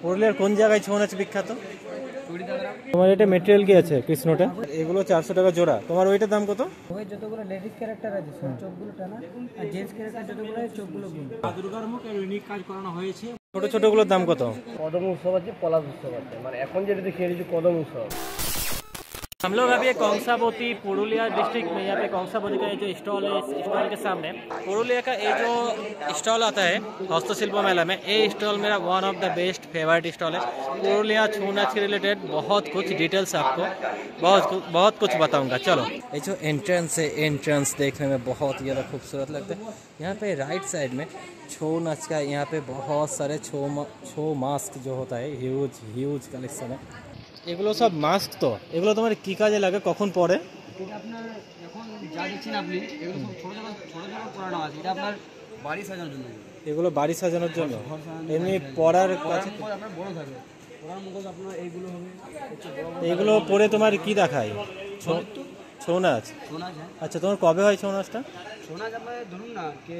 পুরুলিয়ার কোন জায়গায় ছৌ নাচ বিখ্যাত? তোমার এটা মেটেরিয়াল কি আছে কৃষ্ণটা? এগুলো 400 টাকা জোড়া। তোমার ওইটার দাম কত? ওই যতগুলো লেডিস ক্যারেক্টার আছে সব চোখগুলো টানা, আর জেন্টস ক্যারেক্টার যতগুলো আছে চোখগুলো গোল। দুর্গার মুখ এর ইউনিক কাজ করানো হয়েছে। ছোট ছোটগুলোর দাম কত? কদম উৎসব আছে, পলাশ উৎসব আছে, মানে এখন যেটা দেখে এসেছি কদম উৎসব। हम लोग अभी कंसाबती पुरुलिया डिस्ट्रिक्ट में, यहाँ पे कंसाबती का जो स्टॉल है, इस स्टॉल के सामने पुरुलिया का ये जो स्टॉल आता है हस्तशिल्प मेला में, ये स्टॉल मेरा one of the best favourite stall है। पुरुलिया छू नाच के रिलेटेड बहुत कुछ डिटेल्स आपको बहुत कुछ बताऊंगा। चलो, ये जो एंट्रेंस है, एंट्रेंस देखने में बहुत ही ज़्यादा खूबसूरत लगता है। यहाँ पे राइट साइड में छौ नाच का, यहाँ पे बहुत सारे छौ मास्क जो होता है, ह्यूज कलेक्शन है। এগুলো সব মাস্ক। তো এগুলো তোমার কি কাজে লাগে, কখন পরে? এটা আপনার এখন যা দেখছেন আপনি এগুলো সব ছোট ছোট পড়ানো আছে। এটা আপনার বাড়ি সাজানোর জন্য। এগুলো বাড়ি সাজানোর জন্য। এমনি পরার কাছে আপনার বড় থাকে, পরার মুখোশ আপনার এইগুলো হবে। এগুলো পরে তোমার কি দেখায়? ছৌ নাচ। ছৌ নাচ, হ্যাঁ। আচ্ছা, তোমার কবে হয় ছৌ নাচটা? ছৌ নাচ আপনার ধরুন না কে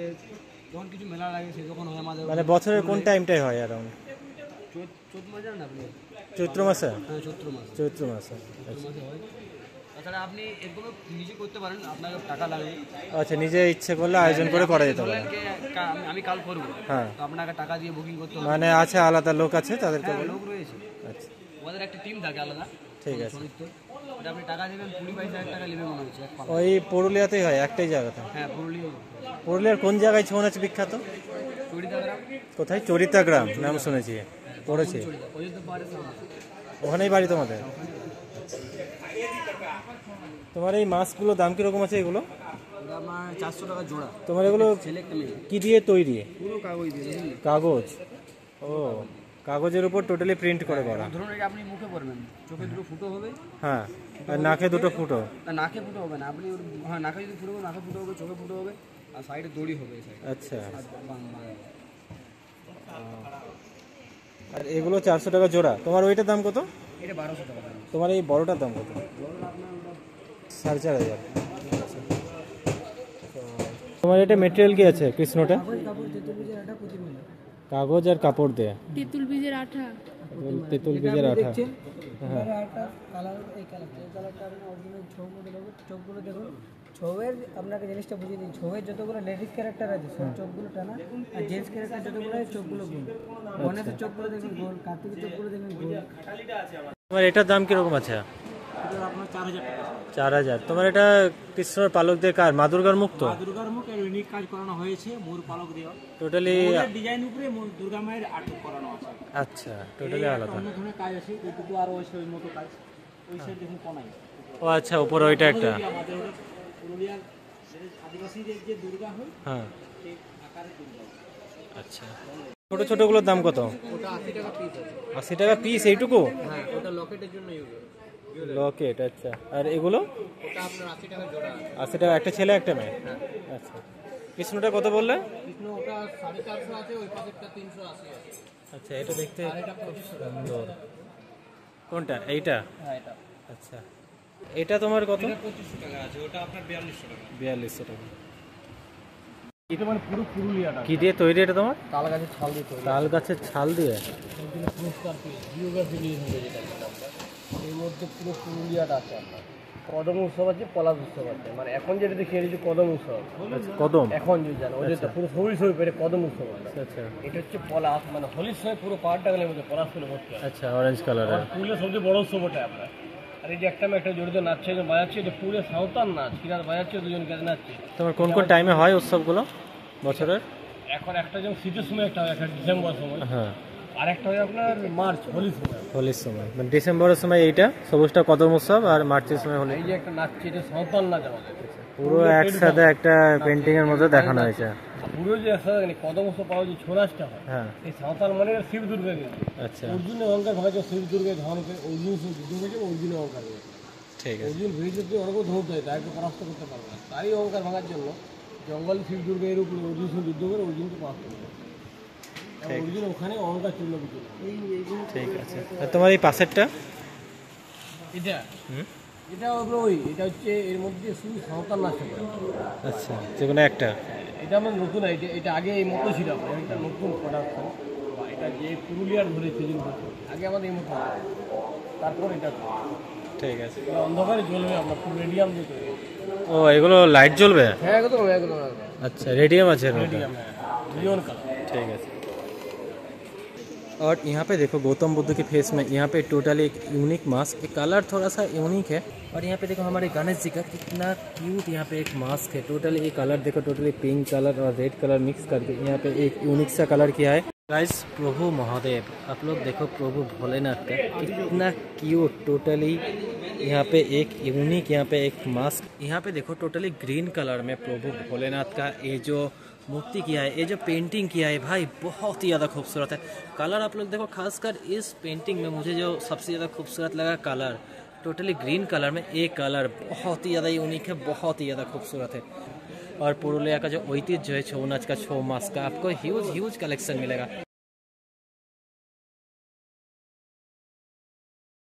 যখন কিছু মেলা লাগে সে যখন হয় আমাদের, মানে বছরের কোন টাইমটাই হয় অ্যারাউন্ড? চৈত্র মাসে জানেন আপনি? চৈত্র মাসে? হ্যাঁ, চৈত্র মাসে। চৈত্র মাসে হয়। তাছাড়া আপনি এগুলো নিজে করতে পারেন, আপনার টাকা লাগে। আচ্ছা, নিজে ইচ্ছে করলে আয়োজন করে করা যেতে পারে। আমি কাল করবো, হ্যাঁ, তো আপনাকে টাকা দিয়ে বুকিং করতে হবে। মানে আছে আলাদা লোক আছে তাদেরকে? লোক রয়েছে। আচ্ছা, ওদের একটা টিম থাকে আলাদা। ঠিক আছে। এটা আপনি টাকা দেবেন, 20-22 টাকা নেবে মনে হচ্ছে। ওই পুরুলিয়াতেই হয় একটাই জায়গাতে? হ্যাঁ, পুরুলিয়ার কোন জায়গায় ছৌ নাচ বিখ্যাত? কোথায়? চরিতা গ্রাম নাম শুনেছি, পড়েছি। ওখানেই বাড়ি তোমাদের? তোমার এই মাস্কগুলো দাম কিরকম আছে এগুলো? আমার 400 টাকা জোড়া। তোমার এগুলো কি দিয়ে তৈরি? পুরো কাগজ দিয়ে। কাগজ? ও, কাগজের উপর টোটালি প্রিন্ট করে করা। ধরুন এটা আপনি মুখে পরবেন, চোখে দুটো ফুটো হবে। হ্যাঁ, আর নাকে দুটো ফুটো? না, নাকে ফুটো হবে না। আপনি হ্যাঁ, নাকে যদি ফুটো হবে, নাকে ফুটো হবে, চোখে ফুটো হবে, আর সাইডে দড়ি হবে। আচ্ছা, আর এগুলো 400 টাকা জোড়া। তোমার ওইটার দাম কত? এটা 1200 টাকা। তোমার এই বড়টার দাম কত? 4500। তোমার এটা মেটেরিয়াল কি আছে কৃষ্ণটা? কাগজ আর কাপড় দেয়া। তেঁতুল বীজের আঠা। তেঁতুল বীজের আঠা। হ্যাঁ, কালার এই কালারটা আপনি অরিজিনাল ছৌ মডেল হবে। চোখগুলো দেখুন, ছৌয়ের আপনাকে জিনিসটা বুঝিয়ে দিই। ছৌয়ের যতগুলো লেডিস ক্যারেক্টার আছে সব চোখগুলো টানা, আর জেন্টস ক্যারেক্টার যতগুলো আছে চোখগুলো গোল। গণেশের চোখগুলো দেখুন গোল, কার্তিকের চোখগুলো দেখুন গোল। তোমার এটার দাম কিরকম আছে? এটা আপনার 4000 টাকা। 4000। তোমার এটা কৃষ্ণর পালক দিয়ে কার? মা দুর্গার মুখ? তো দুর্গার মুখ এর ইউনিক কাজ করানো হয়েছে, মোর পালক দেওয়া। টোটালি ডিজাইন উপরে দুর্গা মায়ের আর্ট করানো আছে। আচ্ছা, টোটালি আলাদা। অন্য ধরনের কাজ আছে, এইটুকু আর ওই সেই মতো কাজ। ওই সাইড দেখুন কোনায়। ও আচ্ছা, উপরে ওইটা একটা। আমাদের পুরুলিয়ার আদিবাসীদের যে দুর্গা হয়, হ্যাঁ, সেই আকারের দুর্গা। আচ্ছা। ছোট ছোটগুলোর দাম কত? ওটা 80 টাকা পিস আছে। 80 টাকা পিস এইটুকু? হ্যাঁ, ওটা লকেটের জন্য ইউজ হয়। লকেট, আচ্ছা। আর এগুলো? ওটা আপনার 80 টাকা জোড়া। 80 টাকা, একটা ছেলে একটা মেয়ে? আচ্ছা। কৃষ্ণটা কত বললে? কৃষ্ণ ওটা 450 আছে, ওই পাশেরটা 380 আছে। আচ্ছা, এটা দেখতে খুব সুন্দর। কোনটা? এইটা? হ্যাঁ, এটা। আচ্ছা, এটা তোমার কত? এটা 2500 টাকা আছে, ওটা আপনার 4200 টাকা। 4200 টাকা। এটা মানে পুরো পুরুলিয়াটা। কি দিয়ে তৈরি এটা তোমার? তাল গাছের ছাল দিয়ে তৈরি। তাল গাছের ছাল দিয়ে? পুরস্কার পেয়ে জিওগ্রাফি নিয়ে হবে যেটা এর মধ্যে পুরো পুরুলিয়াটা আছে আপনার। কদম উৎসব আছে, পলাশ উৎসব আছে, মানে এখন যেটা দেখে এসেছি কদম উৎসব। কদম? এখন যদি জানো ওদের পুরো হোলি সই পেরে কদম উৎসব। আচ্ছা, এটা হচ্ছে পলাশ, মানে হোলির সময় পুরো পাহাড়টা গেলে মধ্যে পলাশ ফুলে ভর্তি। আচ্ছা, অরেঞ্জ কালারের। ফুলের সবচেয়ে বড় উৎসব ওটা আপনার। আর এই যে একটা মেয়ে একটা জড়িত নাচছে, যে বাজাচ্ছে, এটা ফুলের সাঁওতাল নাচ। কিনা বাজাচ্ছে, দুজন কাজে নাচছে। তোমার কোন কোন টাইমে হয় উৎসবগুলো বছরের? এখন একটা যেমন শীতের সময় একটা হয়, একটা ডিসেম্বর সময়। হ্যাঁ, আর একটা হয় আপনার মার্চ, হোলির সময়। হোলির সময়, মানে ডিসেম্বরের সময় এইটা সবুজটা কদম উৎসব, আর মার্চের সময় হোলি। এই যে একটা নাচছে, এটা সাঁওতাল নাচ আমাদের। পুরো একসাথে একটা পেন্টিং এর মধ্যে দেখানো হয়েছে। পুরো যে একসাথে কদম উৎসব পাওয়া যে ছৌ নাচটা হয়, হ্যাঁ, এই সাঁওতাল মানে শিব দুর্গা। আচ্ছা, অর্জুন অহংকার ভাঙাচ্ছে, শিব দুর্গা ধনকে অর্জুন যুদ্ধ করেছে, অর্জুন অহংকার করেছে। ঠিক আছে। অর্জুন ভেজে ওরকম ধরতে হয়, তাকে পরাস্ত করতে পারবে না। তারই অহংকার ভাঙার জন্য জঙ্গল শিব দুর্গা এর উপরে অর্জুন সঙ্গে যুদ্ধ করে অর্জুনকে পরাস্ত করে। অর্জুন ওখানে অহংকার চূর্ণ বিচূর্ণ। ঠিক আছে। আর তোমার এই পাশেরটা? এটা এটা ওই এটা হচ্ছে এর মধ্যে শুধু সাঁওতাল নাচতে পারে। আচ্ছা, যে কোনো একটা? এটা আমার নতুন, এটা আগে এই মতো ছিল, এটা নতুন প্রোডাকশন। এটা যে পুরুলিয়ার ধরেছে কিন্তু আগে আমাদের এই মতো হতো। তারপর এটা ঠিক আছে। এটা অন্ধকারে জ্বলবে আপনার পুরো রেডিয়াম দিয়ে তৈরি। ও এগুলো লাইট জ্বলবে? হ্যাঁ একদম একদম একদম अच्छा रेडियम আছে এর মধ্যে। রেডিয়াম, নিয়ন কালার। ठीक है। और यहाँ पे देखो गौतम बुद्ध के फेस में यहाँ पे टोटली एक यूनिक मास्क, एक कलर थोड़ा सा यूनिक है। और यहाँ पे देखो हमारे गणेश जी का कितना क्यूट यहाँ पे एक मास्क है। टोटली ये कलर देखो, टोटली पिंक कलर और रेड कलर मिक्स करके यहाँ पे एक यूनिक सा कलर किया है। गाइस प्रभु महादेव, आप लोग देखो प्रभु भोलेनाथ का कितना क्यूट, टोटली यहाँ पे एक यूनिक यहाँ पे एक मास्क। यहाँ पे देखो टोटली ग्रीन कलर में प्रभु भोलेनाथ का ये जो मूर्ति किया है, ये जो पेंटिंग किया है भाई बहुत ही ज़्यादा खूबसूरत है। कलर आप लोग देखो, खासकर इस पेंटिंग में मुझे जो सबसे ज़्यादा खूबसूरत लगा कलर, टोटली ग्रीन कलर में एक कलर बहुत ही ज़्यादा यूनिक है, बहुत ही ज़्यादा खूबसूरत है। और पुरुलिया का जो ऐतिह्य है छऊ नाच का, छऊ मास्क का आपको ह्यूज कलेक्शन मिलेगा।